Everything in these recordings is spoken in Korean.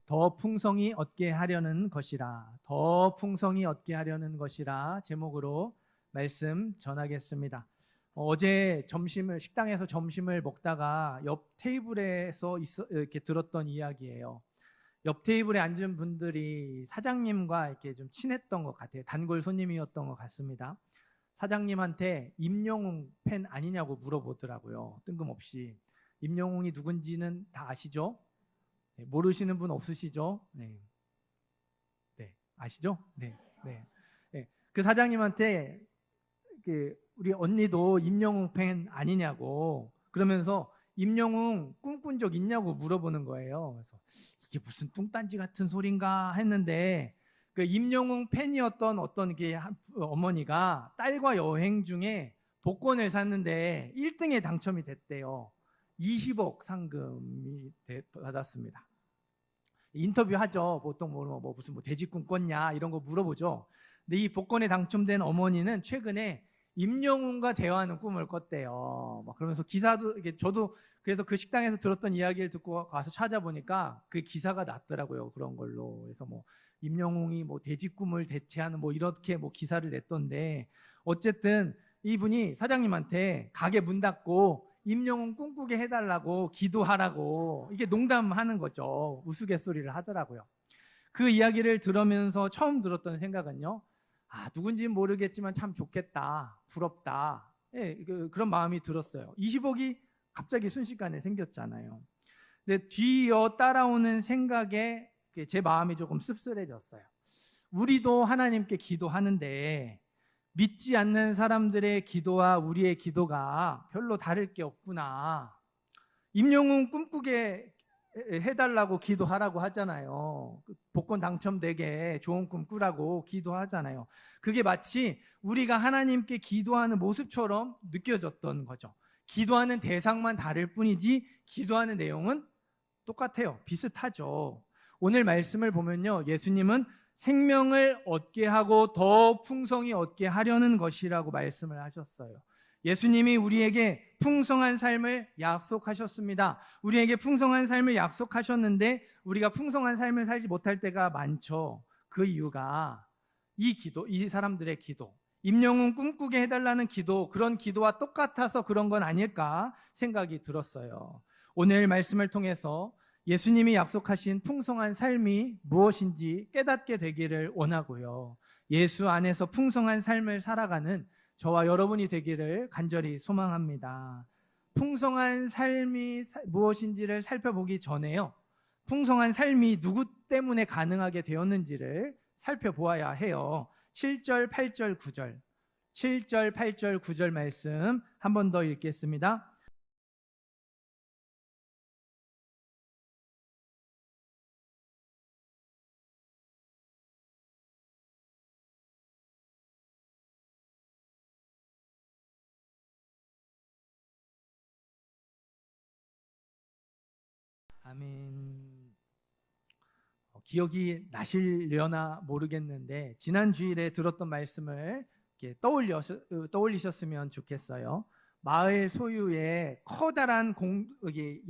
더 풍성히 얻게 하려는 것이라, 더 풍성히 얻게 하려는 것이라 제목으로 말씀 전하겠습니다. 어제 식당에서 점심을 먹다가 옆 테이블에서 이렇게 들었던 이야기예요. 옆 테이블에 앉은 분들이 사장님과 이렇게 좀 친했던 것 같아요. 단골 손님이었던 것 같습니다. 사장님한테 임영웅 팬 아니냐고 물어보더라고요. 뜬금없이. 임영웅이 누군지는 다 아시죠? 네, 모르시는 분 없으시죠? 네. 네, 아시죠? 네. 네. 네. 그 사장님한테 우리 언니도 임영웅 팬 아니냐고 그러면서 임영웅 꿈꾼 적 있냐고 물어보는 거예요. 그래서 이게 무슨 뚱딴지 같은 소린가 했는데 그 임영웅 팬이었던 어떤 어머니가 딸과 여행 중에 복권을 샀는데 1등에 당첨이 됐대요. 20억 상금이 받았습니다. 인터뷰하죠. 보통 무슨 돼지 꿈꿨냐 이런 거 물어보죠. 근데 이 복권에 당첨된 어머니는 최근에 임영웅과 대화하는 꿈을 꿨대요. 막 그러면서 기사도 저도 그래서 그 식당에서 들었던 이야기를 듣고 가서 찾아보니까 그 기사가 났더라고요. 그런 걸로. 그래서 임영웅이 돼지 꿈을 대체하는 이렇게 기사를 냈던데 어쨌든 이분이 사장님한테 가게 문 닫고 임영웅 꿈꾸게 해달라고 기도하라고 이게 농담하는 거죠. 우스갯소리를 하더라고요. 그 이야기를 들으면서 처음 들었던 생각은요. 누군지는 모르겠지만 참 좋겠다. 부럽다. 예, 그런 마음이 들었어요. 20억이 갑자기 순식간에 생겼잖아요. 근데 뒤이어 따라오는 생각에 제 마음이 조금 씁쓸해졌어요. 우리도 하나님께 기도하는데 믿지 않는 사람들의 기도와 우리의 기도가 별로 다를 게 없구나. 임영웅 꿈꾸게 해달라고 기도하라고 하잖아요. 복권 당첨되게 좋은 꿈 꾸라고 기도하잖아요. 그게 마치 우리가 하나님께 기도하는 모습처럼 느껴졌던 거죠. 기도하는 대상만 다를 뿐이지 기도하는 내용은 똑같아요. 비슷하죠. 오늘 말씀을 보면요, 예수님은 생명을 얻게 하고 더 풍성히 얻게 하려는 것이라고 말씀을 하셨어요. 예수님이 우리에게 풍성한 삶을 약속하셨습니다. 우리에게 풍성한 삶을 약속하셨는데 우리가 풍성한 삶을 살지 못할 때가 많죠. 그 이유가 이 사람들의 기도, 임영웅 꿈꾸게 해달라는 기도, 그런 기도와 똑같아서 그런 건 아닐까 생각이 들었어요. 오늘 말씀을 통해서 예수님이 약속하신 풍성한 삶이 무엇인지 깨닫게 되기를 원하고요. 예수 안에서 풍성한 삶을 살아가는 저와 여러분이 되기를 간절히 소망합니다. 풍성한 삶이 무엇인지를 살펴보기 전에요. 풍성한 삶이 누구 때문에 가능하게 되었는지를 살펴보아야 해요. 7절, 8절, 9절. 7절, 8절, 9절 말씀 한 번 더 읽겠습니다. 아멘. 기억이 나시려나 모르겠는데 지난 주일에 들었던 말씀을 이렇게 떠올리셨으면 좋겠어요. 마을 소유의 커다란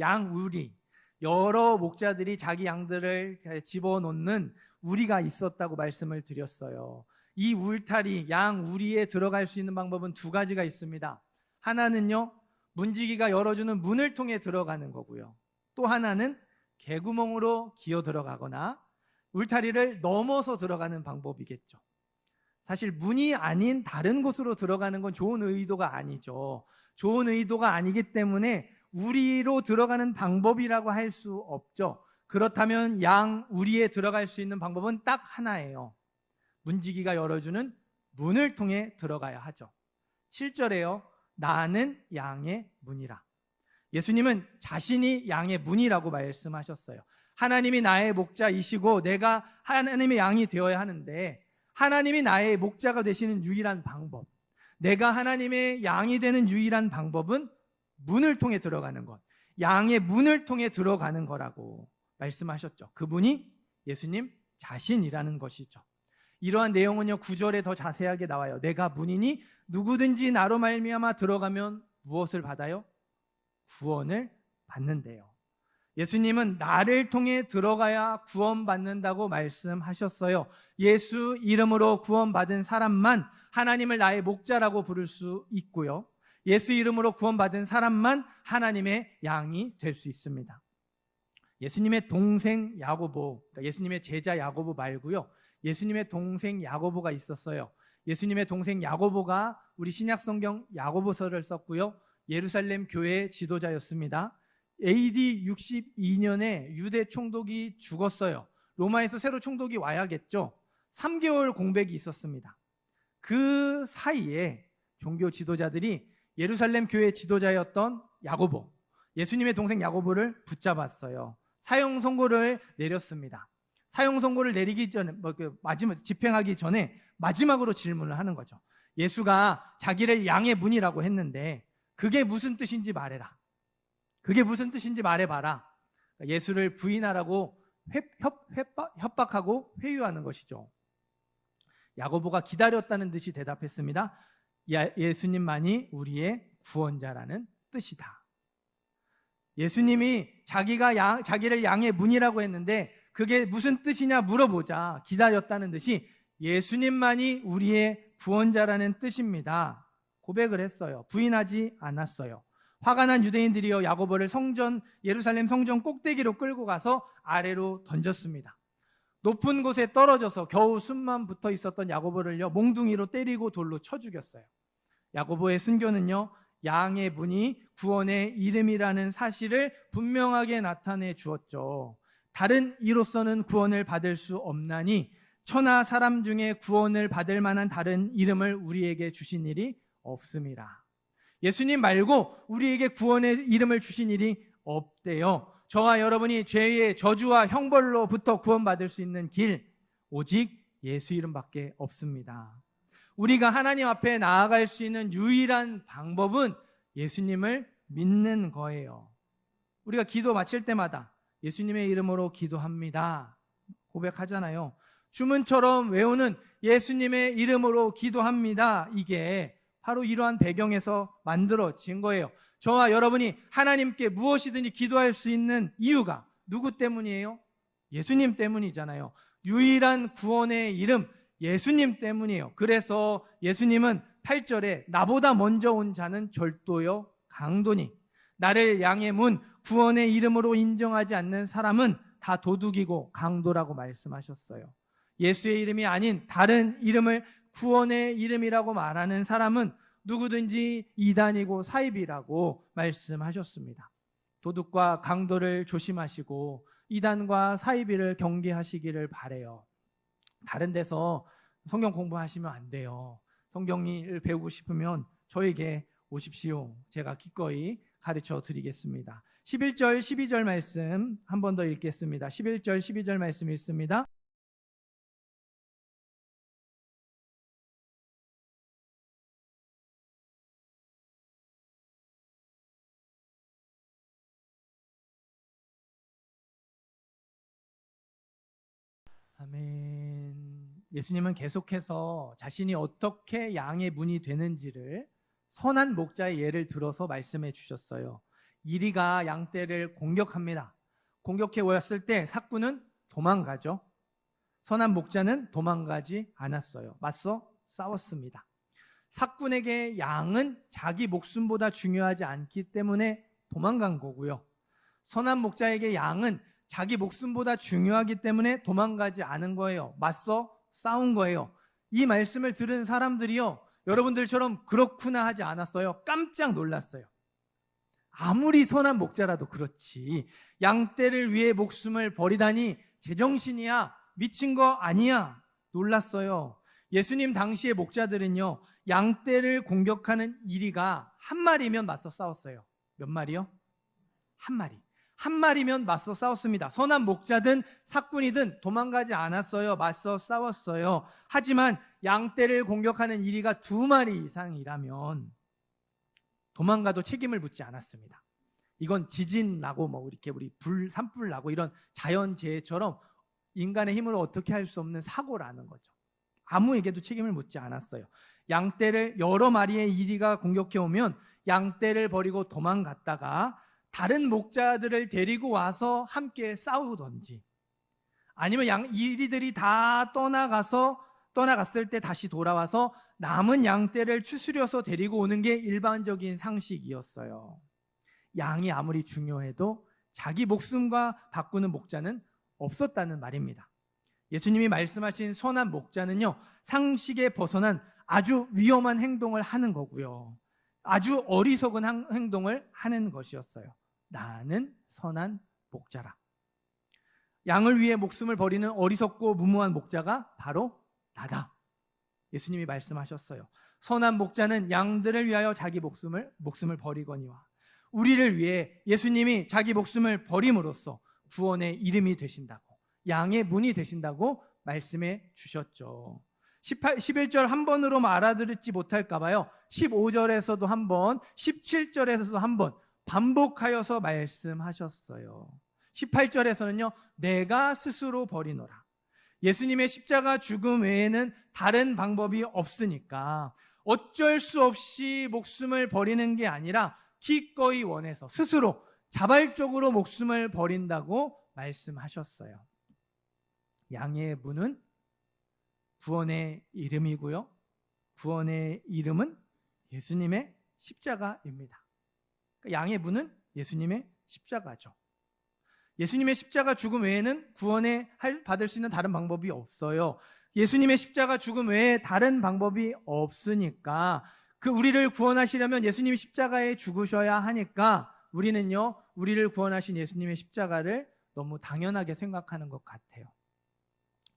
양 우리, 여러 목자들이 자기 양들을 집어넣는 우리가 있었다고 말씀을 드렸어요. 이 울타리, 양 우리에 들어갈 수 있는 방법은 두 가지가 있습니다. 하나는요, 문지기가 열어주는 문을 통해 들어가는 거고요. 또 하나는 개구멍으로 기어 들어가거나 울타리를 넘어서 들어가는 방법이겠죠. 사실 문이 아닌 다른 곳으로 들어가는 건 좋은 의도가 아니죠. 좋은 의도가 아니기 때문에 우리로 들어가는 방법이라고 할 수 없죠. 그렇다면 양 우리에 들어갈 수 있는 방법은 딱 하나예요. 문지기가 열어주는 문을 통해 들어가야 하죠. 7절에요. 나는 양의 문이라. 예수님은 자신이 양의 문이라고 말씀하셨어요. 하나님이 나의 목자이시고 내가 하나님의 양이 되어야 하는데 하나님이 나의 목자가 되시는 유일한 방법, 내가 하나님의 양이 되는 유일한 방법은 문을 통해 들어가는 것, 양의 문을 통해 들어가는 거라고 말씀하셨죠. 그분이 예수님 자신이라는 것이죠. 이러한 내용은요 9절에 더 자세하게 나와요. 내가 문이니 누구든지 나로 말미암아 들어가면 무엇을 받아요? 구원을 받는데요. 예수님은 나를 통해 들어가야 구원받는다고 말씀하셨어요. 예수 이름으로 구원받은 사람만 하나님을 나의 목자라고 부를 수 있고요. 예수 이름으로 구원받은 사람만 하나님의 양이 될 수 있습니다. 예수님의 동생 야고보, 그러니까 예수님의 제자 야고보 말고요. 예수님의 동생 야고보가 있었어요. 예수님의 동생 야고보가 우리 신약성경 야고보서를 썼고요. 예루살렘 교회의 지도자였습니다. AD 62년에 유대 총독이 죽었어요. 로마에서 새로 총독이 와야겠죠. 3개월 공백이 있었습니다. 그 사이에 종교 지도자들이 예루살렘 교회 지도자였던 야고보, 예수님의 동생 야고보를 붙잡았어요. 사형 선고를 내렸습니다. 사형 선고를 내리기 전에 마지막 집행하기 전에 마지막으로 질문을 하는 거죠. 예수가 자기를 양의 문이라고 했는데 그게 무슨 뜻인지 말해라. 그게 무슨 뜻인지 말해봐라. 예수를 부인하라고 협박하고 회유하는 것이죠. 야고보가 기다렸다는 듯이 대답했습니다. 예수님만이 우리의 구원자라는 뜻이다. 예수님이 자기를 양의 문이라고 했는데 그게 무슨 뜻이냐 물어보자 기다렸다는 듯이 예수님만이 우리의 구원자라는 뜻입니다. 고백을 했어요. 부인하지 않았어요. 화가 난 유대인들이요 야고보를 예루살렘 성전 꼭대기로 끌고 가서 아래로 던졌습니다. 높은 곳에 떨어져서 겨우 숨만 붙어 있었던 야고보를요 몽둥이로 때리고 돌로 쳐 죽였어요. 야고보의 순교는요 양의 문이 구원의 이름이라는 사실을 분명하게 나타내 주었죠. 다른 이로서는 구원을 받을 수 없나니 천하 사람 중에 구원을 받을 만한 다른 이름을 우리에게 주신 일이 없습니다. 예수님 말고 우리에게 구원의 이름을 주신 일이 없대요. 저와 여러분이 죄의 저주와 형벌로부터 구원받을 수 있는 길 오직 예수 이름밖에 없습니다. 우리가 하나님 앞에 나아갈 수 있는 유일한 방법은 예수님을 믿는 거예요. 우리가 기도 마칠 때마다 예수님의 이름으로 기도합니다 고백하잖아요. 주문처럼 외우는 예수님의 이름으로 기도합니다. 이게 바로 이러한 배경에서 만들어진 거예요. 저와 여러분이 하나님께 무엇이든지 기도할 수 있는 이유가 누구 때문이에요? 예수님 때문이잖아요. 유일한 구원의 이름 예수님 때문이에요. 그래서 예수님은 8절에 나보다 먼저 온 자는 절도요 강도니 나를 양의 문 구원의 이름으로 인정하지 않는 사람은 다 도둑이고 강도라고 말씀하셨어요. 예수의 이름이 아닌 다른 이름을 구원의 이름이라고 말하는 사람은 누구든지 이단이고 사입이라고 말씀하셨습니다. 도둑과 강도를 조심하시고 이단과 사입이를 경계하시기를 바라요. 다른 데서 성경 공부하시면 안 돼요. 성경을 배우고 싶으면 저에게 오십시오. 제가 기꺼이 가르쳐 드리겠습니다. 11절 12절 말씀 한 번 더 읽겠습니다. 11절 12절 말씀 읽습니다. 아멘. 예수님은 계속해서 자신이 어떻게 양의 문이 되는지를 선한 목자의 예를 들어서 말씀해 주셨어요. 이리가 양떼를 공격합니다. 공격해 왔을 때 삭구는 도망가죠. 선한 목자는 도망가지 않았어요. 맞서 싸웠습니다. 삭군에게 양은 자기 목숨보다 중요하지 않기 때문에 도망간 거고요. 선한 목자에게 양은 자기 목숨보다 중요하기 때문에 도망가지 않은 거예요. 맞서 싸운 거예요. 이 말씀을 들은 사람들이요 여러분들처럼 그렇구나 하지 않았어요. 깜짝 놀랐어요. 아무리 선한 목자라도 그렇지 양떼를 위해 목숨을 버리다니 제정신이야, 미친 거 아니야, 놀랐어요. 예수님 당시의 목자들은요 양떼를 공격하는 이리가 한 마리면 맞서 싸웠어요. 몇 마리요? 한 마리. 한 마리면 맞서 싸웠습니다. 선한 목자든 삭군이든 도망가지 않았어요. 맞서 싸웠어요. 하지만 양떼를 공격하는 이리가 두 마리 이상이라면 도망가도 책임을 묻지 않았습니다. 이건 지진 나고 이렇게 우리 산불 나고 이런 자연재해처럼 인간의 힘으로 어떻게 할 수 없는 사고라는 거죠. 아무에게도 책임을 묻지 않았어요. 양떼를 여러 마리의 이리가 공격해 오면 양떼를 버리고 도망갔다가 다른 목자들을 데리고 와서 함께 싸우던지, 아니면 이리들이 다 떠나갔을 때 다시 돌아와서 남은 양떼를 추스려서 데리고 오는 게 일반적인 상식이었어요. 양이 아무리 중요해도 자기 목숨과 바꾸는 목자는 없었다는 말입니다. 예수님이 말씀하신 선한 목자는요, 상식에 벗어난 아주 위험한 행동을 하는 거고요, 아주 어리석은 행동을 하는 것이었어요. 나는 선한 목자라. 양을 위해 목숨을 버리는 어리석고 무모한 목자가 바로 나다. 예수님이 말씀하셨어요. 선한 목자는 양들을 위하여 자기 목숨을 버리거니와, 우리를 위해 예수님이 자기 목숨을 버림으로써 구원의 이름이 되신다고, 양의 문이 되신다고 말씀해 주셨죠. 11절 한 번으로 알아듣지 못할까 봐요. 15절에서도 한 번, 17절에서도 한 번 반복하여서 말씀하셨어요. 18절에서는요, 내가 스스로 버리노라. 예수님의 십자가 죽음 외에는 다른 방법이 없으니까 어쩔 수 없이 목숨을 버리는 게 아니라 기꺼이 원해서 스스로 자발적으로 목숨을 버린다고 말씀하셨어요. 양의 문은 구원의 이름이고요, 구원의 이름은 예수님의 십자가입니다. 양의 문은 예수님의 십자가죠. 예수님의 십자가 죽음 외에는 구원에 받을 수 있는 다른 방법이 없어요. 예수님의 십자가 죽음 외에 다른 방법이 없으니까, 우리를 구원하시려면 예수님이 십자가에 죽으셔야 하니까 우리는요, 우리를 구원하신 예수님의 십자가를 너무 당연하게 생각하는 것 같아요.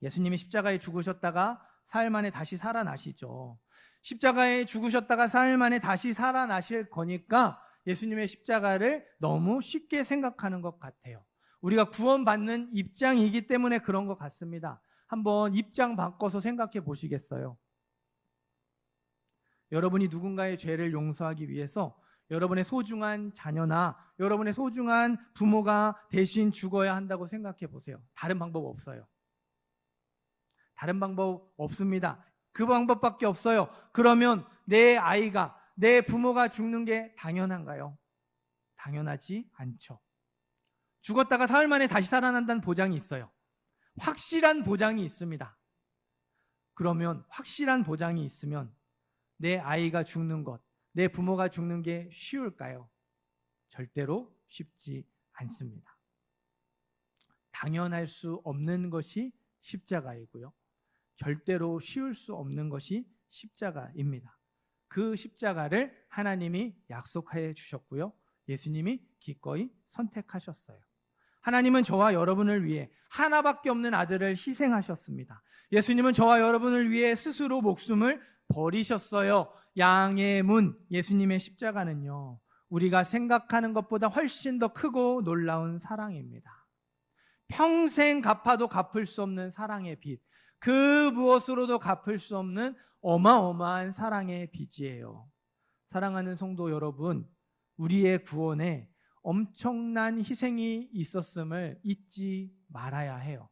예수님이 십자가에 죽으셨다가 사흘 만에 다시 살아나시죠. 십자가에 죽으셨다가 사흘 만에 다시 살아나실 거니까 예수님의 십자가를 너무 쉽게 생각하는 것 같아요. 우리가 구원받는 입장이기 때문에 그런 것 같습니다. 한번 입장 바꿔서 생각해 보시겠어요? 여러분이 누군가의 죄를 용서하기 위해서 여러분의 소중한 자녀나 여러분의 소중한 부모가 대신 죽어야 한다고 생각해 보세요. 다른 방법 없어요. 다른 방법 없습니다. 그 방법밖에 없어요. 그러면 내 아이가, 내 부모가 죽는 게 당연한가요? 당연하지 않죠. 죽었다가 사흘 만에 다시 살아난다는 보장이 있어요. 확실한 보장이 있습니다. 그러면 확실한 보장이 있으면 내 아이가 죽는 것, 내 부모가 죽는 게 쉬울까요? 절대로 쉽지 않습니다. 당연할 수 없는 것이 십자가이고요, 절대로 쉬울 수 없는 것이 십자가입니다. 그 십자가를 하나님이 약속해 주셨고요, 예수님이 기꺼이 선택하셨어요. 하나님은 저와 여러분을 위해 하나밖에 없는 아들을 희생하셨습니다. 예수님은 저와 여러분을 위해 스스로 목숨을 버리셨어요. 양의 문, 예수님의 십자가는요, 우리가 생각하는 것보다 훨씬 더 크고 놀라운 사랑입니다. 평생 갚아도 갚을 수 없는 사랑의 빚, 그 무엇으로도 갚을 수 없는 어마어마한 사랑의 빚이에요. 사랑하는 성도 여러분, 우리의 구원에 엄청난 희생이 있었음을 잊지 말아야 해요.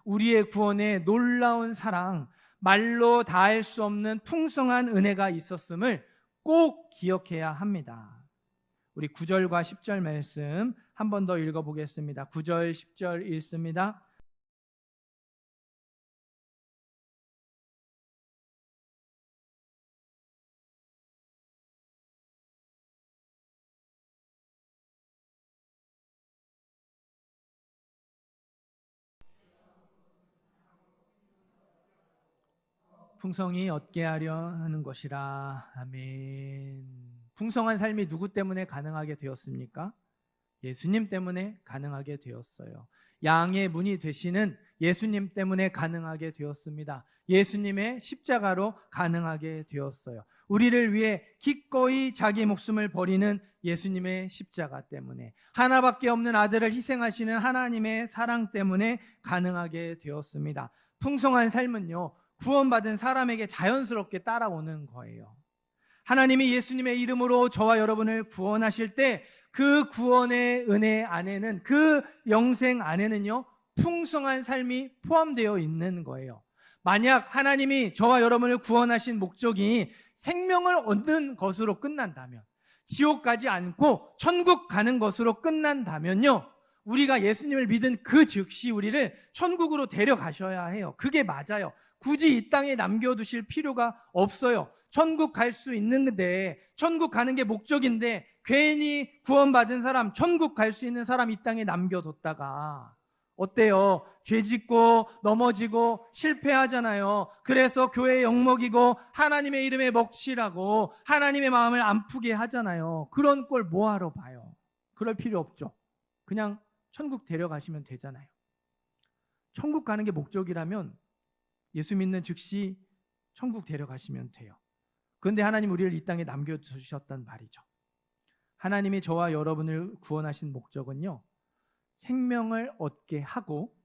우리의 구원에 놀라운 사랑, 말로 다할 수 없는 풍성한 은혜가 있었음을 꼭 기억해야 합니다. 우리 9절과 10절 말씀 한 번 더 읽어보겠습니다. 9절, 10절 읽습니다. 풍성히 얻게 하려 하는 것이라. 아멘. 풍성한 삶이 누구 때문에 가능하게 되었습니까? 예수님 때문에 가능하게 되었어요. 양의 문이 되시는 예수님 때문에 가능하게 되었습니다. 예수님의 십자가로 가능하게 되었어요. 우리를 위해 기꺼이 자기 목숨을 버리는 예수님의 십자가 때문에, 하나밖에 없는 아들을 희생하시는 하나님의 사랑 때문에 가능하게 되었습니다. 풍성한 삶은요, 구원받은 사람에게 자연스럽게 따라오는 거예요. 하나님이 예수님의 이름으로 저와 여러분을 구원하실 때 그 구원의 은혜 안에는, 그 영생 안에는요, 풍성한 삶이 포함되어 있는 거예요. 만약 하나님이 저와 여러분을 구원하신 목적이 생명을 얻는 것으로 끝난다면, 지옥 가지 않고 천국 가는 것으로 끝난다면요, 우리가 예수님을 믿은 그 즉시 우리를 천국으로 데려가셔야 해요. 그게 맞아요. 굳이 이 땅에 남겨두실 필요가 없어요. 천국 갈 수 있는데, 천국 가는 게 목적인데 괜히 구원받은 사람, 천국 갈 수 있는 사람 이 땅에 남겨뒀다가 어때요? 죄 짓고 넘어지고 실패하잖아요. 그래서 교회에 욕먹이고 하나님의 이름에 먹칠하고 하나님의 마음을 안 푸게 하잖아요. 그런 꼴 뭐하러 봐요? 그럴 필요 없죠. 그냥 천국 데려가시면 되잖아요. 천국 가는 게 목적이라면 예수 믿는 즉시 천국 데려가시면 돼요. 그런데 하나님 우리를 이 땅에 남겨두셨단 말이죠. 하나님이 저와 여러분을 구원하신 목적은요, 생명을 얻게 하고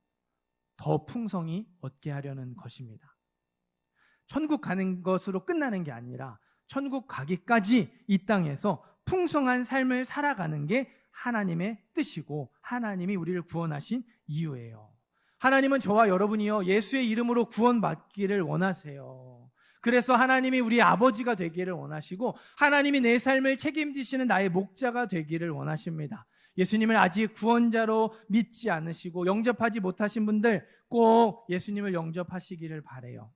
더 풍성히 얻게 하려는 것입니다. 천국 가는 것으로 끝나는 게 아니라 천국 가기까지 이 땅에서 풍성한 삶을 살아가는 게 하나님의 뜻이고 하나님이 우리를 구원하신 이유예요. 하나님은 저와 여러분이요, 예수의 이름으로 구원받기를 원하세요. 그래서 하나님이 우리 아버지가 되기를 원하시고 하나님이 내 삶을 책임지시는 나의 목자가 되기를 원하십니다. 예수님을 아직 구원자로 믿지 않으시고 영접하지 못하신 분들 꼭 예수님을 영접하시기를 바라요.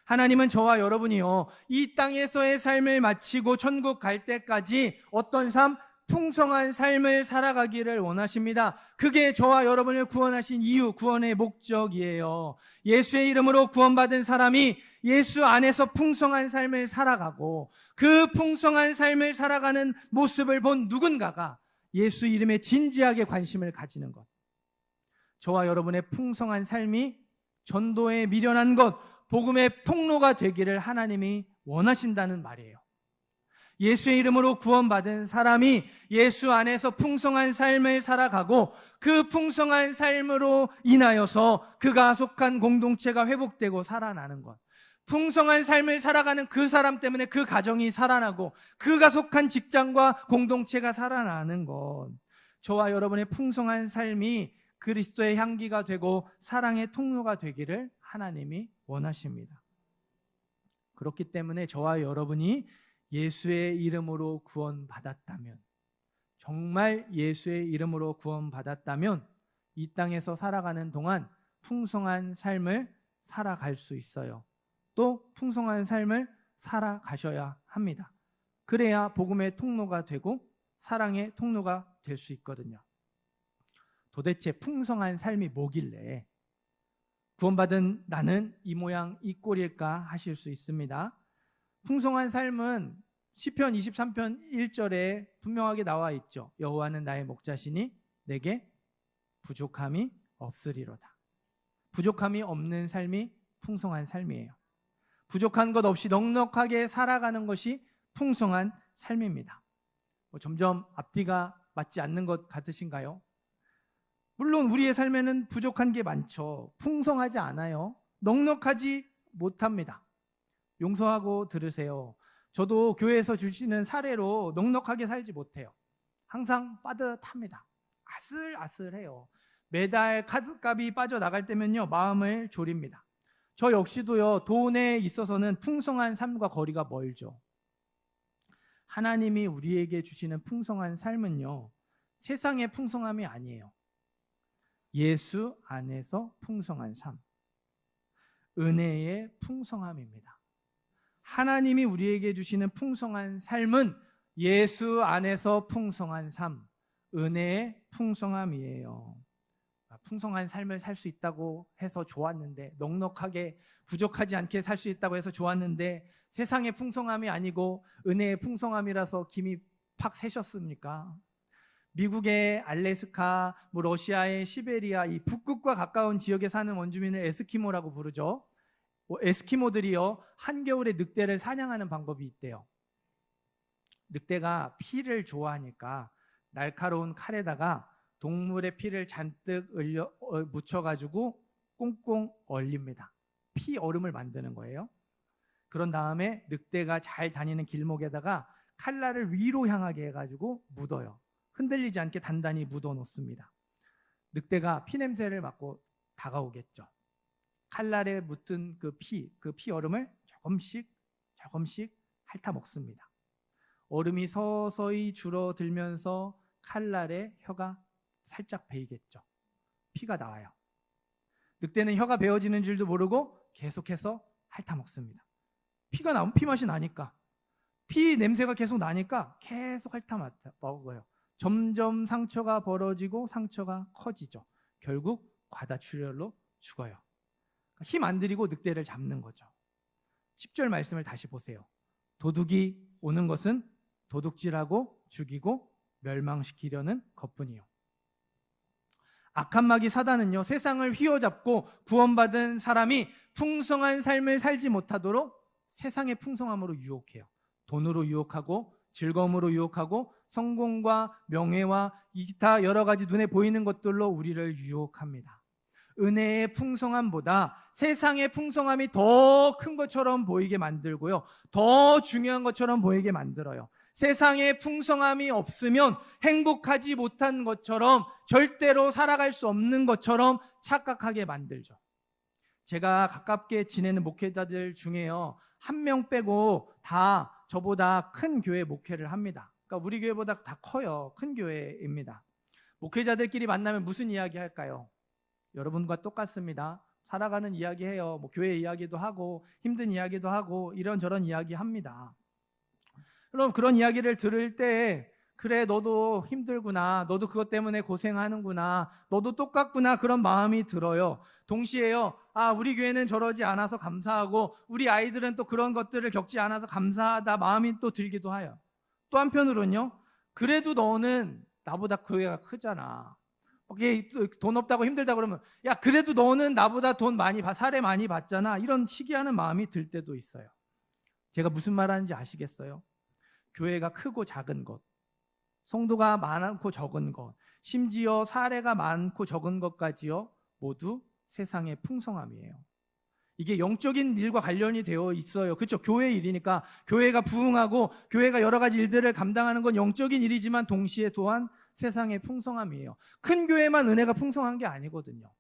하나님은 저와 여러분이요, 이 땅에서의 삶을 마치고 천국 갈 때까지 어떤 삶? 풍성한 삶을 살아가기를 원하십니다. 그게 저와 여러분을 구원하신 이유, 구원의 목적이에요. 예수의 이름으로 구원받은 사람이 예수 안에서 풍성한 삶을 살아가고 그 풍성한 삶을 살아가는 모습을 본 누군가가 예수 이름에 진지하게 관심을 가지는 것, 저와 여러분의 풍성한 삶이 전도에 미련한 것, 복음의 통로가 되기를 하나님이 원하신다는 말이에요. 예수의 이름으로 구원받은 사람이 예수 안에서 풍성한 삶을 살아가고 그 풍성한 삶으로 인하여서 그가 속한 공동체가 회복되고 살아나는 것, 풍성한 삶을 살아가는 그 사람 때문에 그 가정이 살아나고 그가 속한 직장과 공동체가 살아나는 것, 저와 여러분의 풍성한 삶이 그리스도의 향기가 되고 사랑의 통로가 되기를 하나님이 원하십니다. 그렇기 때문에 저와 여러분이 예수의 이름으로 구원받았다면, 정말 예수의 이름으로 구원받았다면 이 땅에서 살아가는 동안 풍성한 삶을 살아갈 수 있어요. 또 풍성한 삶을 살아가셔야 합니다. 그래야 복음의 통로가 되고 사랑의 통로가 될 수 있거든요. 도대체 풍성한 삶이 뭐길래 구원받은 나는 이 모양 이 꼴일까 하실 수 있습니다. 풍성한 삶은 시편 23편 1절에 분명하게 나와 있죠. 여호와는 나의 목자시니 내게 부족함이 없으리로다. 부족함이 없는 삶이 풍성한 삶이에요. 부족한 것 없이 넉넉하게 살아가는 것이 풍성한 삶입니다. 점점 앞뒤가 맞지 않는 것 같으신가요? 물론 우리의 삶에는 부족한 게 많죠. 풍성하지 않아요. 넉넉하지 못합니다. 용서하고 들으세요. 저도 교회에서 주시는 사례로 넉넉하게 살지 못해요. 항상 빠듯합니다. 아슬아슬해요. 매달 카드값이 빠져나갈 때면요, 마음을 졸입니다. 저 역시도요, 돈에 있어서는 풍성한 삶과 거리가 멀죠. 하나님이 우리에게 주시는 풍성한 삶은요, 세상의 풍성함이 아니에요. 예수 안에서 풍성한 삶, 은혜의 풍성함입니다. 하나님이 우리에게 주시는 풍성한 삶은 예수 안에서 풍성한 삶, 은혜의 풍성함이에요. 풍성한 삶을 살 수 있다고 해서 좋았는데, 넉넉하게 부족하지 않게 살 수 있다고 해서 좋았는데 세상의 풍성함이 아니고 은혜의 풍성함이라서 김이 팍 새셨습니까? 미국의 알래스카, 러시아의 시베리아, 이 북극과 가까운 지역에 사는 원주민을 에스키모라고 부르죠. 에스키모들이요, 한겨울에 늑대를 사냥하는 방법이 있대요. 늑대가 피를 좋아하니까 날카로운 칼에다가 동물의 피를 잔뜩 묻혀가지고 꽁꽁 얼립니다. 피 얼음을 만드는 거예요. 그런 다음에 늑대가 잘 다니는 길목에다가 칼날을 위로 향하게 해가지고 묻어요. 흔들리지 않게 단단히 묻어 놓습니다. 늑대가 피 냄새를 맡고 다가오겠죠. 칼날에 묻은 그 피 얼음을 조금씩 핥아 먹습니다. 얼음이 서서히 줄어들면서 칼날에 혀가 살짝 베이겠죠. 피가 나와요. 늑대는 혀가 베어지는 줄도 모르고 계속해서 핥아먹습니다. 피가 나오면 피맛이 나니까, 피 냄새가 계속 나니까 계속 핥아먹어요. 점점 상처가 벌어지고 상처가 커지죠. 결국 과다출혈로 죽어요. 힘 안 들이고 늑대를 잡는 거죠. 10절 말씀을 다시 보세요. 도둑이 오는 것은 도둑질하고 죽이고 멸망시키려는 것뿐이요. 악한 마귀 사단은요, 세상을 휘어잡고 구원받은 사람이 풍성한 삶을 살지 못하도록 세상의 풍성함으로 유혹해요. 돈으로 유혹하고 즐거움으로 유혹하고 성공과 명예와 기타 여러 가지 눈에 보이는 것들로 우리를 유혹합니다. 은혜의 풍성함보다 세상의 풍성함이 더 큰 것처럼 보이게 만들고요, 더 중요한 것처럼 보이게 만들어요. 세상의 풍성함이 없으면 행복하지 못한 것처럼, 절대로 살아갈 수 없는 것처럼 착각하게 만들죠. 제가 가깝게 지내는 목회자들 중에요, 한 명 빼고 다 저보다 큰 교회 목회를 합니다. 그러니까 우리 교회보다 다 커요. 큰 교회입니다. 목회자들끼리 만나면 무슨 이야기 할까요? 여러분과 똑같습니다. 살아가는 이야기 해요. 교회 이야기도 하고 힘든 이야기도 하고 이런저런 이야기 합니다. 그럼 그런 이야기를 들을 때, 그래 너도 힘들구나, 너도 그것 때문에 고생하는구나, 너도 똑같구나, 그런 마음이 들어요. 동시에요, 우리 교회는 저러지 않아서 감사하고 우리 아이들은 또 그런 것들을 겪지 않아서 감사하다 마음이 또 들기도 해요. 또 한편으로는요, 그래도 너는 나보다 교회가 크잖아, 돈 없다고 힘들다 그러면, 야 그래도 너는 나보다 돈 많이 사례 많이 받잖아, 이런 시기하는 마음이 들 때도 있어요. 제가 무슨 말 하는지 아시겠어요? 교회가 크고 작은 것, 성도가 많고 적은 것, 심지어 사례가 많고 적은 것까지요, 모두 세상의 풍성함이에요. 이게 영적인 일과 관련이 되어 있어요. 그렇죠? 교회 일이니까 교회가 부흥하고 교회가 여러 가지 일들을 감당하는 건 영적인 일이지만 동시에 또한 세상의 풍성함이에요. 큰 교회만 은혜가 풍성한 게 아니거든요.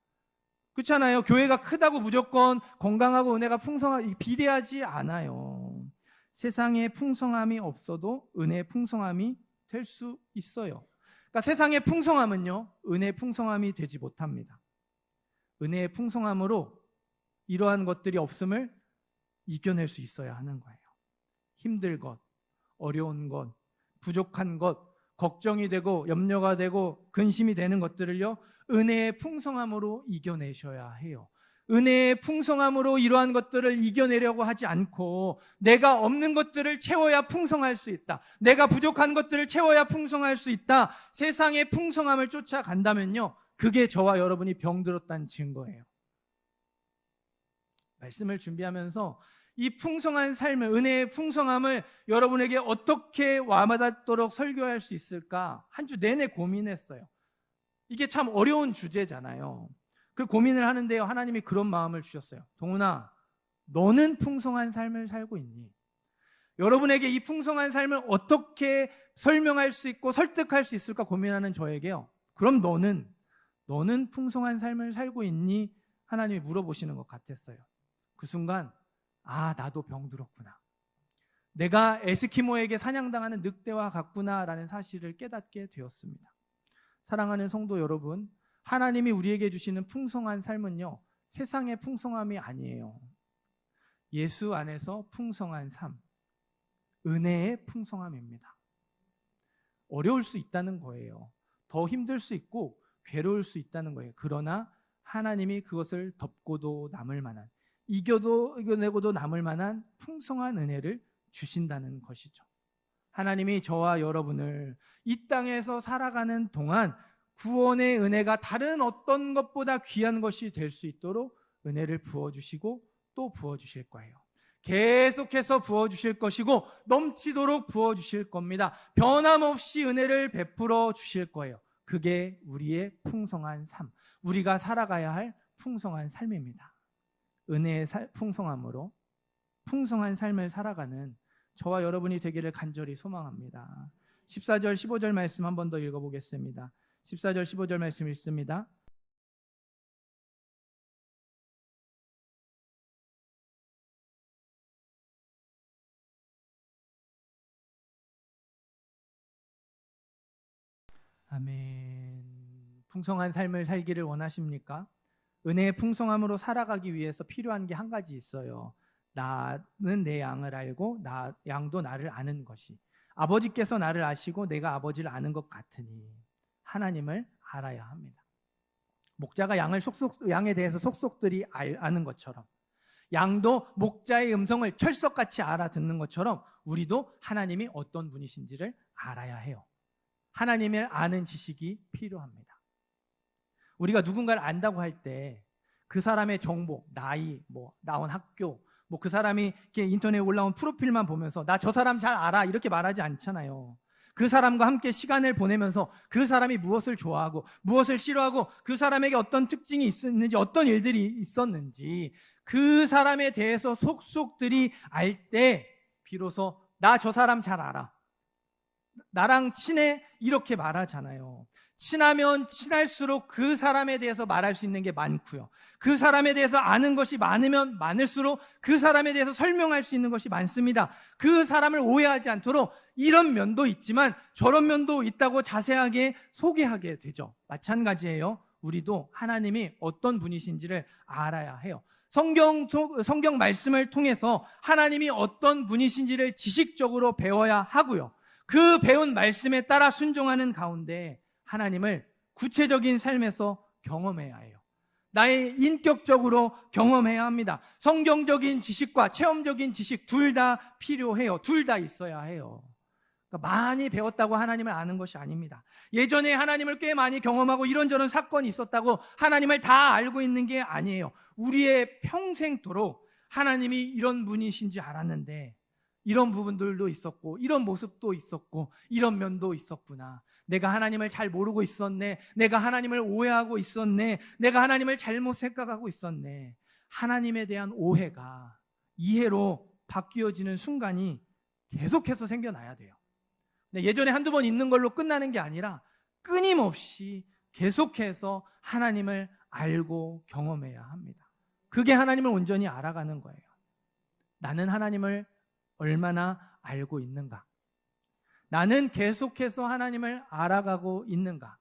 그렇잖아요. 교회가 크다고 무조건 건강하고 은혜가 풍성하게 비례하지 않아요. 세상의 풍성함이 없어도 은혜의 풍성함이 될 수 있어요. 그러니까 세상의 풍성함은요, 은혜의 풍성함이 되지 못합니다. 은혜의 풍성함으로 이러한 것들이 없음을 이겨낼 수 있어야 하는 거예요. 힘들 것, 어려운 것, 부족한 것, 걱정이 되고 염려가 되고 근심이 되는 것들을요, 은혜의 풍성함으로 이겨내셔야 해요. 은혜의 풍성함으로 이러한 것들을 이겨내려고 하지 않고, 내가 없는 것들을 채워야 풍성할 수 있다, 내가 부족한 것들을 채워야 풍성할 수 있다, 세상의 풍성함을 쫓아간다면요, 그게 저와 여러분이 병들었다는 증거예요. 말씀을 준비하면서 이 풍성한 삶을, 은혜의 풍성함을 여러분에게 어떻게 와닿도록 설교할 수 있을까 한 주 내내 고민했어요. 이게 참 어려운 주제잖아요. 그 고민을 하는데요, 하나님이 그런 마음을 주셨어요. 동훈아, 너는 풍성한 삶을 살고 있니? 여러분에게 이 풍성한 삶을 어떻게 설명할 수 있고 설득할 수 있을까 고민하는 저에게요, 그럼 너는 풍성한 삶을 살고 있니? 하나님이 물어보시는 것 같았어요. 그 순간, 나도 병들었구나, 내가 에스키모에게 사냥당하는 늑대와 같구나라는 사실을 깨닫게 되었습니다. 사랑하는 성도 여러분, 하나님이 우리에게 주시는 풍성한 삶은요, 세상의 풍성함이 아니에요. 예수 안에서 풍성한 삶, 은혜의 풍성함입니다. 어려울 수 있다는 거예요. 더 힘들 수 있고 괴로울 수 있다는 거예요. 그러나 하나님이 그것을 덮고도 남을 만한, 이겨내고도 남을 만한 풍성한 은혜를 주신다는 것이죠. 하나님이 저와 여러분을 이 땅에서 살아가는 동안 구원의 은혜가 다른 어떤 것보다 귀한 것이 될 수 있도록 은혜를 부어주시고 또 부어주실 거예요. 계속해서 부어주실 것이고 넘치도록 부어주실 겁니다. 변함없이 은혜를 베풀어 주실 거예요. 그게 우리의 풍성한 삶, 우리가 살아가야 할 풍성한 삶입니다. 은혜의 풍성함으로 풍성한 삶을 살아가는 저와 여러분이 되기를 간절히 소망합니다. 14절 15절 말씀 한 번 더 읽어보겠습니다. 14절 15절 말씀 읽습니다. 아멘. 풍성한 삶을 살기를 원하십니까? 은혜의 풍성함으로 살아가기 위해서 필요한 게 한 가지 있어요. 나는 내 양을 알고 양도 나를 아는 것이. 아버지께서 나를 아시고 내가 아버지를 아는 것 같으니 하나님을 알아야 합니다. 목자가 양에 대해서 속속들이 아는 것처럼, 양도 목자의 음성을 철석같이 알아듣는 것처럼 우리도 하나님이 어떤 분이신지를 알아야 해요. 하나님을 아는 지식이 필요합니다. 우리가 누군가를 안다고 할 때 그 사람의 정보, 나이, 나온 학교, 그 사람이 이렇게 인터넷에 올라온 프로필만 보면서 나 저 사람 잘 알아 이렇게 말하지 않잖아요. 그 사람과 함께 시간을 보내면서 그 사람이 무엇을 좋아하고 무엇을 싫어하고 그 사람에게 어떤 특징이 있었는지, 어떤 일들이 있었는지 그 사람에 대해서 속속들이 알 때 비로소 나 저 사람 잘 알아, 나랑 친해, 이렇게 말하잖아요. 친하면 친할수록 그 사람에 대해서 말할 수 있는 게 많고요. 그 사람에 대해서 아는 것이 많으면 많을수록 그 사람에 대해서 설명할 수 있는 것이 많습니다. 그 사람을 오해하지 않도록 이런 면도 있지만 저런 면도 있다고 자세하게 소개하게 되죠. 마찬가지예요. 우리도 하나님이 어떤 분이신지를 알아야 해요. 성경 말씀을 통해서 하나님이 어떤 분이신지를 지식적으로 배워야 하고요. 그 배운 말씀에 따라 순종하는 가운데 하나님을 구체적인 삶에서 경험해야 해요. 나의 인격적으로 경험해야 합니다. 성경적인 지식과 체험적인 지식 둘 다 필요해요. 둘 다 있어야 해요. 그러니까 많이 배웠다고 하나님을 아는 것이 아닙니다. 예전에 하나님을 꽤 많이 경험하고 이런저런 사건이 있었다고 하나님을 다 알고 있는 게 아니에요. 우리의 평생토록 하나님이 이런 분이신지 알았는데 이런 부분들도 있었고 이런 모습도 있었고 이런 면도 있었구나. 내가 하나님을 잘 모르고 있었네. 내가 하나님을 오해하고 있었네. 내가 하나님을 잘못 생각하고 있었네. 하나님에 대한 오해가 이해로 바뀌어지는 순간이 계속해서 생겨나야 돼요. 예전에 한두 번 있는 걸로 끝나는 게 아니라 끊임없이 계속해서 하나님을 알고 경험해야 합니다. 그게 하나님을 온전히 알아가는 거예요. 나는 하나님을 얼마나 알고 있는가? 나는 계속해서 하나님을 알아가고 있는가?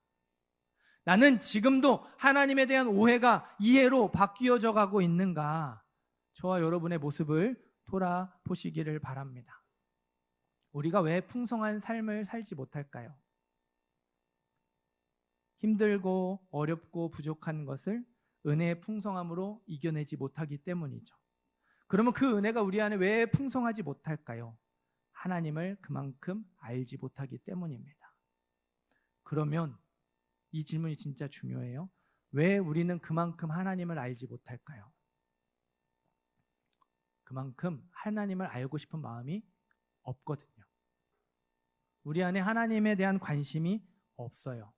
나는 지금도 하나님에 대한 오해가 이해로 바뀌어져 가고 있는가? 저와 여러분의 모습을 돌아보시기를 바랍니다. 우리가 왜 풍성한 삶을 살지 못할까요? 힘들고 어렵고 부족한 것을 은혜의 풍성함으로 이겨내지 못하기 때문이죠. 그러면 그 은혜가 우리 안에 왜 풍성하지 못할까요? 하나님을 그만큼 알지 못하기 때문입니다. 그러면 이 질문이 진짜 중요해요. 왜 우리는 그만큼 하나님을 알지 못할까요? 그만큼 하나님을 알고 싶은 마음이 없거든요. 우리 안에 하나님에 대한 관심이 없어요.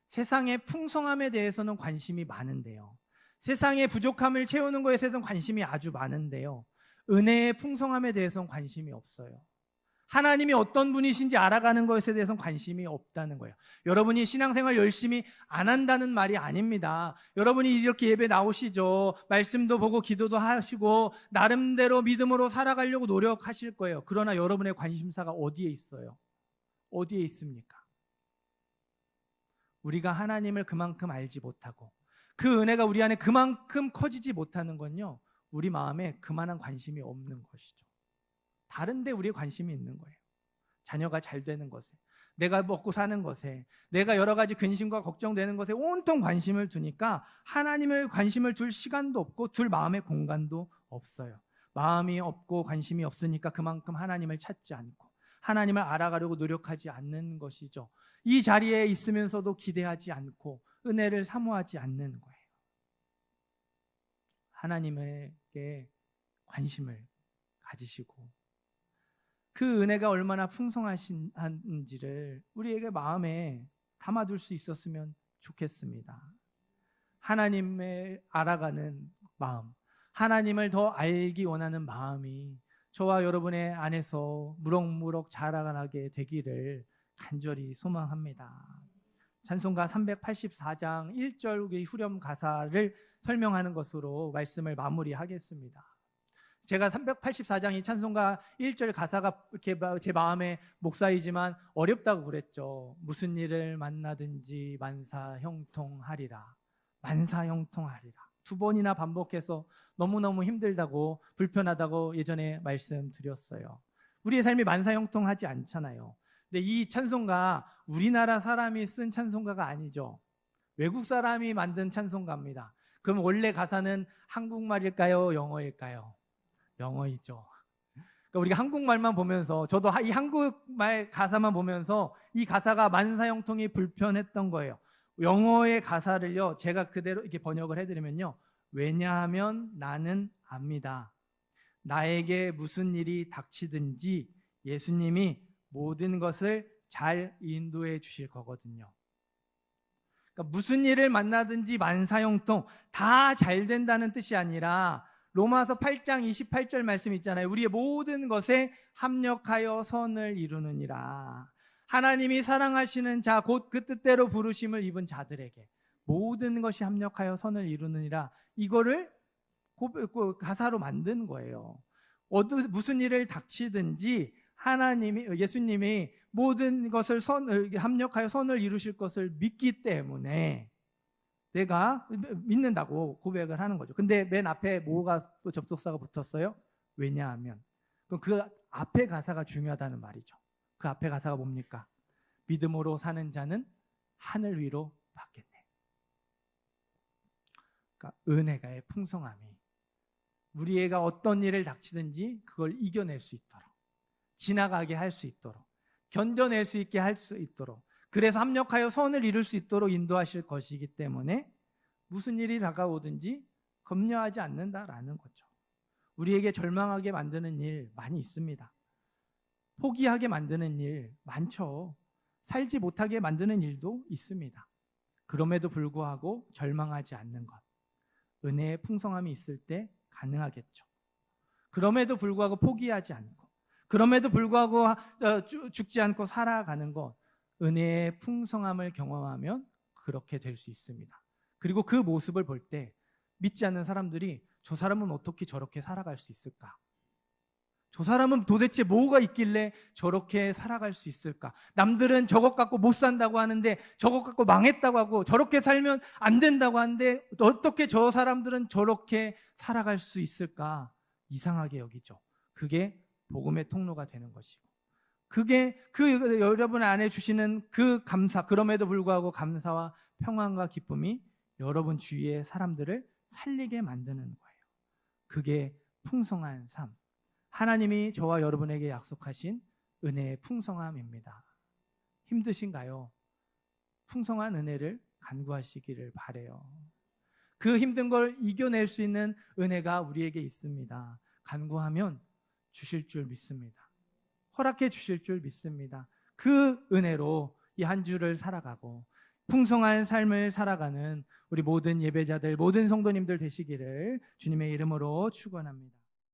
세상의 풍성함에 대해서는 관심이 많은데요. 세상의 부족함을 채우는 것에 대해서는 관심이 아주 많은데요. 은혜의 풍성함에 대해서는 관심이 없어요. 하나님이 어떤 분이신지 알아가는 것에 대해서는 관심이 없다는 거예요. 여러분이 신앙생활 열심히 안 한다는 말이 아닙니다. 여러분이 이렇게 예배 나오시죠. 말씀도 보고 기도도 하시고 나름대로 믿음으로 살아가려고 노력하실 거예요. 그러나 여러분의 관심사가 어디에 있어요? 어디에 있습니까? 우리가 하나님을 그만큼 알지 못하고 그 은혜가 우리 안에 그만큼 커지지 못하는 건요, 우리 마음에 그만한 관심이 없는 것이죠. 다른 데 우리의 관심이 있는 거예요. 자녀가 잘 되는 것에, 내가 먹고 사는 것에, 내가 여러 가지 근심과 걱정되는 것에 온통 관심을 두니까 하나님을 관심을 둘 시간도 없고 둘 마음의 공간도 없어요. 마음이 없고 관심이 없으니까 그만큼 하나님을 찾지 않고 하나님을 알아가려고 노력하지 않는 것이죠. 이 자리에 있으면서도 기대하지 않고 은혜를 사모하지 않는 거예요. 하나님에게 관심을 가지시고 그 은혜가 얼마나 풍성하신지를 우리에게 마음에 담아둘 수 있었으면 좋겠습니다. 하나님을 알아가는 마음, 하나님을 더 알기 원하는 마음이 저와 여러분의 안에서 무럭무럭 자라나게 되기를 간절히 소망합니다. 찬송가 384장 1절의 후렴 가사를 설명하는 것으로 말씀을 마무리하겠습니다. 제가 384장 이 찬송가 1절 가사가 이렇게 제 마음에 목사이지만 어렵다고 그랬죠. 무슨 일을 만나든지 만사형통하리라. 만사형통하리라. 2번이나 반복해서 너무너무 힘들다고 불편하다고 예전에 말씀드렸어요. 우리의 삶이 만사형통하지 않잖아요. 근데 이 찬송가 우리나라 사람이 쓴 찬송가가 아니죠. 외국 사람이 만든 찬송가입니다. 그럼 원래 가사는 한국말일까요? 영어일까요? 영어이죠. 그러니까 우리가 한국말만 보면서, 저도 이 한국말 가사만 보면서 이 가사가 만사형통이 불편했던 거예요. 영어의 가사를요, 제가 그대로 이렇게 번역을 해드리면요, 왜냐하면 나는 압니다. 나에게 무슨 일이 닥치든지 예수님이 모든 것을 잘 인도해 주실 거거든요. 그러니까 무슨 일을 만나든지 만사형통 다 잘 된다는 뜻이 아니라 로마서 8장 28절 말씀 있잖아요. 우리의 모든 것에 합력하여 선을 이루느니라. 하나님이 사랑하시는 자, 곧 그 뜻대로 부르심을 입은 자들에게 모든 것이 합력하여 선을 이루느니라. 이거를 가사로 만든 거예요. 무슨 일을 닥치든지 예수님이 모든 것을 합력하여 선을 이루실 것을 믿기 때문에 내가 믿는다고 고백을 하는 거죠. 근데 맨 앞에 뭐가 또 접속사가 붙었어요? 왜냐하면. 그럼 그 앞에 가사가 중요하다는 말이죠. 그 앞에 가사가 뭡니까? 믿음으로 사는 자는 하늘 위로 받겠네. 그러니까 은혜가의 풍성함이 우리가 어떤 일을 닥치든지 그걸 이겨낼 수 있도록, 지나가게 할 수 있도록, 견뎌낼 수 있게 할 수 있도록, 그래서 합력하여 선을 이룰 수 있도록 인도하실 것이기 때문에 무슨 일이 다가오든지 겁려하지 않는다라는 거죠. 우리에게 절망하게 만드는 일 많이 있습니다. 포기하게 만드는 일 많죠. 살지 못하게 만드는 일도 있습니다. 그럼에도 불구하고 절망하지 않는 것, 은혜의 풍성함이 있을 때 가능하겠죠. 그럼에도 불구하고 포기하지 않는 것, 그럼에도 불구하고 죽지 않고 살아가는 것, 은혜의 풍성함을 경험하면 그렇게 될 수 있습니다. 그리고 그 모습을 볼 때 믿지 않는 사람들이 저 사람은 어떻게 저렇게 살아갈 수 있을까? 저 사람은 도대체 뭐가 있길래 저렇게 살아갈 수 있을까? 남들은 저것 갖고 못 산다고 하는데, 저것 갖고 망했다고 하고, 저렇게 살면 안 된다고 하는데 어떻게 저 사람들은 저렇게 살아갈 수 있을까? 이상하게 여기죠. 그게 복음의 통로가 되는 것이고, 그게 여러분 안에 주시는 그 감사, 그럼에도 불구하고 감사와 평안과 기쁨이 여러분 주위의 사람들을 살리게 만드는 거예요. 그게 풍성한 삶, 하나님이 저와 여러분에게 약속하신 은혜의 풍성함입니다. 힘드신가요? 풍성한 은혜를 간구하시기를 바라요. 그 힘든 걸 이겨낼 수 있는 은혜가 우리에게 있습니다. 간구하면 주실 줄 믿습니다. 허락해 주실 줄 믿습니다. 그 은혜로 이 한 주를 살아가고 풍성한 삶을 살아가는 우리 모든 예배자들, 모든 성도님들 되시기를 주님의 이름으로 축원합니다.